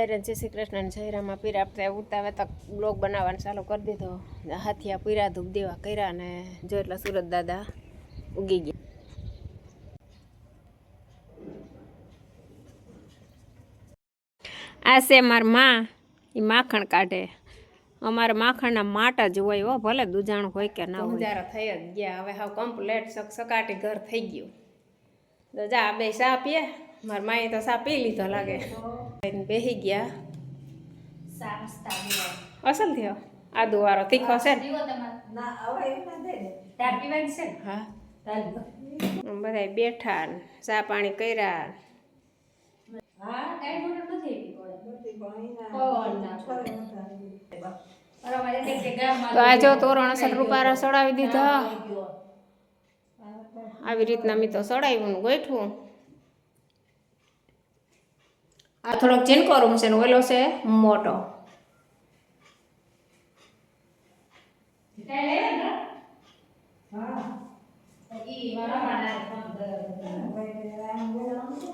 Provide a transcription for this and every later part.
બધાને જય શ્રી કૃષ્ણ જય રામા પીરા. આપણે ઉઠતા હવે તક બ્લોગ બનાવવાનું ચાલુ કરી દીધો. હાથિયા પીરા ધૂપ દેવા કર્યા ને જો એટલા સુરત દાદા ઉગી ગયા. આ છે મારી માં, એ માખણ કાઢે. અમારે માખણના માટા જ હોય હો, ભલે દૂધાણું હોય કે ના હોય. ગુજારા થઈ જ ગયા. હવે હાવ કમ્પ્લેટ સકાટી ઘર થઈ ગયું. તો જા બે ચા પીએ. મારી માએ તો ચા પી લીધો લાગે. બેસી ગયા. અસલ થયો આદુ વાળો તીખો છે ને? હા, બધા બેઠા ચા પાણી કર્યા. તો આ જો તોરણ અસલ રૂપારા સડાવી દીધા. આવી રીતના મેં તો સડાવ્યું ગોઠવું. આ થોડોક ચીનકો રૂમ છે ને ઓલો છે મોટો.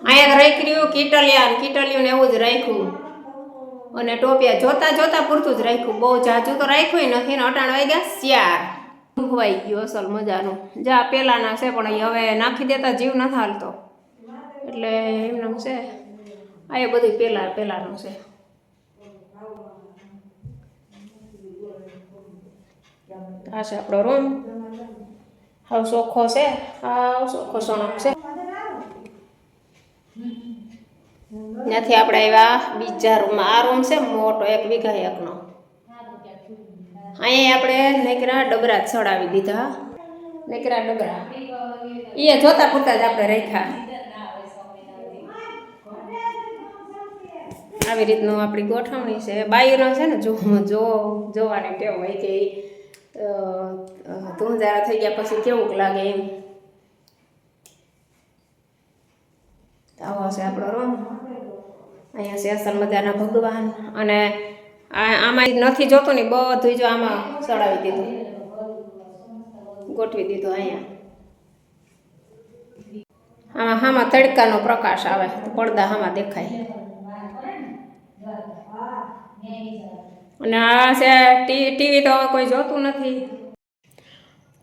અહીંયા રાખ્યું કીટલિયું ને એવું જ રાખ્યું. અને ટોપિયા જોતા પૂરતું જ રાખ્યું. બહુ જાજુ તો રાખ્યું નથી ને. અટાણ વાગ્યા 4 ખવાઈ ગયું અસલ મજાનું. જા પેલાના છે પણ હવે નાખી દેતા જીવ નથી હાલતો એટલે એમનું છે. આ એ બધું પેલાનું છે. આ છે આપણો રૂમ. હાવ ચોખ્ખો છે. હાવ ચોખ્ખો સોનો છે. ત્યાંથી આપણે આવ્યા બીજા રૂમમાં. આ રૂમ છે મોટો 1 વીઘા એકનો. અહીંયા આપણે નેકરા ડબરા ચડાવી દીધા. નેકરા ડબરા એ જોતા પૂરતા જ આપણે રાખ્યા. આવી રીતનું આપણી ગોઠવણી છે. બાયુનો છે ને જોવાની ટેવ હોય કે ધૂંધારા થઈ ગયા પછી કેવું લાગે એમ. આવો છે આપણો રૂમ. અહીંયા છે અસલ મજાના ભગવાન. અને આમાં નથી જોતું ને બધું જો આમાં ચડાવી દીધું, ગોઠવી દીધું. અહીંયા આમાં તડકાનો પ્રકાશ આવે તો પડદા આમાં દેખાય. અને આ છે ટીવી તો હવે કોઈ જોતું નથી.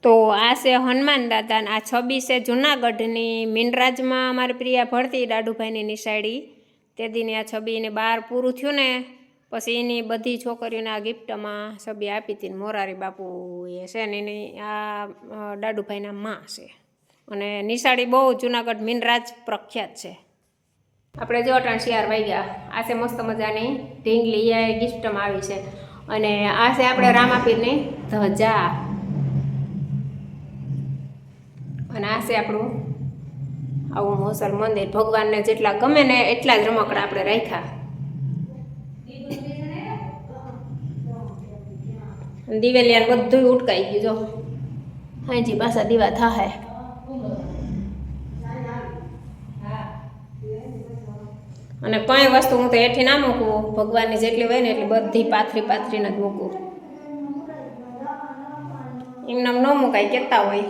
તો આ છે હનુમાન દાદા. આ છબી છે જુનાગઢની મીનરાજમાં અમારી પ્રિયા ભળતી દાડુભાઈની નિશાળી. તે દીની આ છબીને 12 પૂરું થયું ને પછી એની બધી છોકરીઓને આ ગિફ્ટમાં છબી આપી હતી. મોરારી બાપુ એ છે ને એની આ દાડુભાઈના માં છે. અને નિશાળી બહુ જુનાગઢ મીનરાજ પ્રખ્યાત છે. આપણે જો 4 વાગ્યા. આ છે મસ્ત મજાની ઢીંગલી એ ગિફ્ટમાં આવી છે. અને આ છે આપણે રામાપીરની ધજા. અને આ છે આપણું આવું મોસલ મંદિર. ભગવાનને જેટલા ગમે ને એટલા જ રમકડા આપણે રાખ્યા. દિવેલિયાને બધું ઉટકાઈ ગયું જો. હાજી પાછા દીવા થાય. અને કઈ વસ્તુ હું તો હેઠી ના મૂકું. ભગવાનની જેટલી હોય ને એટલી બધી પાથરીને જ મૂકું. એમને ન મુકાય કહેતા હોય.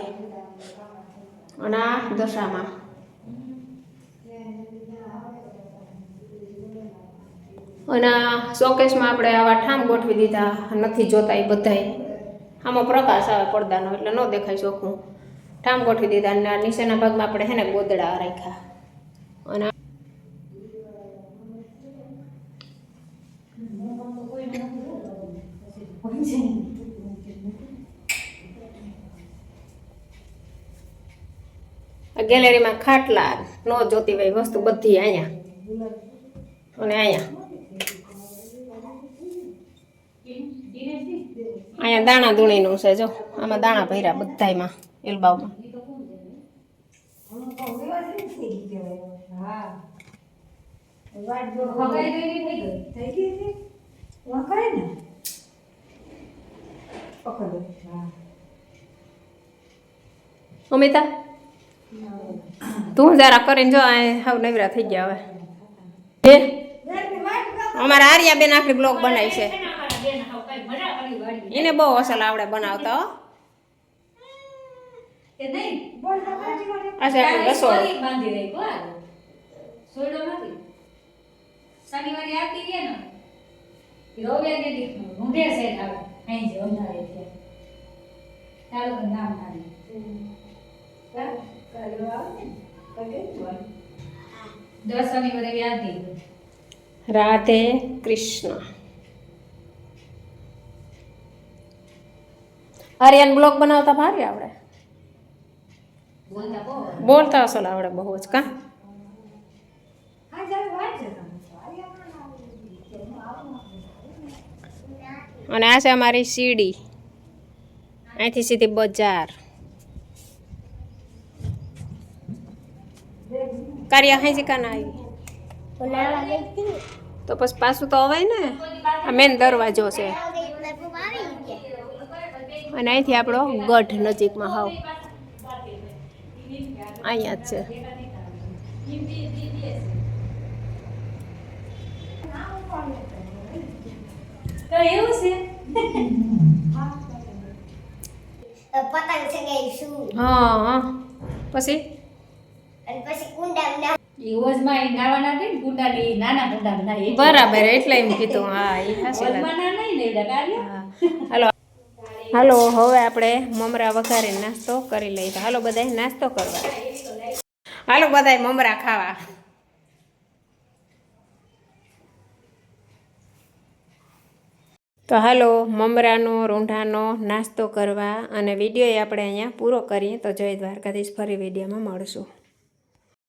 અને આ દશામાં અને શોકેસમાં આપણે આવા ઠામ ગોઠવી દીધા. નથી જોતા એ બધાય. આમાં પ્રકાશ આવે પડદાનો એટલે ન દેખાય ચોખ્ખું. ઠામ ગોઠવી દીધા. અને નીચેના ભાગમાં આપણે છે ને ગોદડા રાખ્યા. અને ગેલેરીમાં ખાટલા ન જોતી હોય વસ્તુ બધી અહીંયા. અને અહીંયા દાણા દૂણીનું છે જો. આમાં દાણા ભર્યા બધાયમાં એલબાવમાં. અમિતા તું જરા કરીને જો. હાવ નવરા થઈ ગયા હવે. અમારા આર્યાબેન આખી બ્લોગ બનાવી છે. એને બહુ અસલ આવડે બનાવતા. આ છે આપણું રસોડું. શનિવારે આવતી રહે ને રોવે કે ઢૂંઢે છે આવે અહીં જ વધારે છે ચાલો તો નામ નાની દસ શનિવારે યાદ દીધું રાધે કૃષ્ણ. આર્યન બ્લોગ બનાવતા ભારે આવડે, બોલતા બહુ બોલતા અસલ આવડે બહુ જ કા. હા ચાલો વાત છે અને આ છે અમારી સીડી, અહીંથી સીધી બજાર. કાર્ય અહીં કા ના આવી તો પછી પાછું તો અવાય ને. આ મેન દરવાજો છે અને અહીંથી આપણો ગઢ નજીકમાં હાવ અહીંયા જ છે. તો એવું છે પતંગ ચગાવીશું હા હા પછી અને પછી કુંડામાં ઈ ઓઝમાં નાવાના દે ને કુંડાની નાના કુંડામાં નાય બરાબર એટલે એમ કીધું. હા એ હાચી વાત. ઓઝમાં ના નહીં ને એડા કાર્ય હાલો હાલો હવે આપણે મમરા વઘારીને નાસ્તો કરી લઈએ. તો હાલો બધાય નાસ્તો કરવા, હાલો બધાય મમરા ખાવા. તો હાલો મમરાનો રૂંઢાનો નાસ્તો કરવા અને વિડીયો આપણે અહીંયા પૂરો કરીએ. તો જય દ્વારકાધીશ, ફરી વિડીયોમાં મળશું.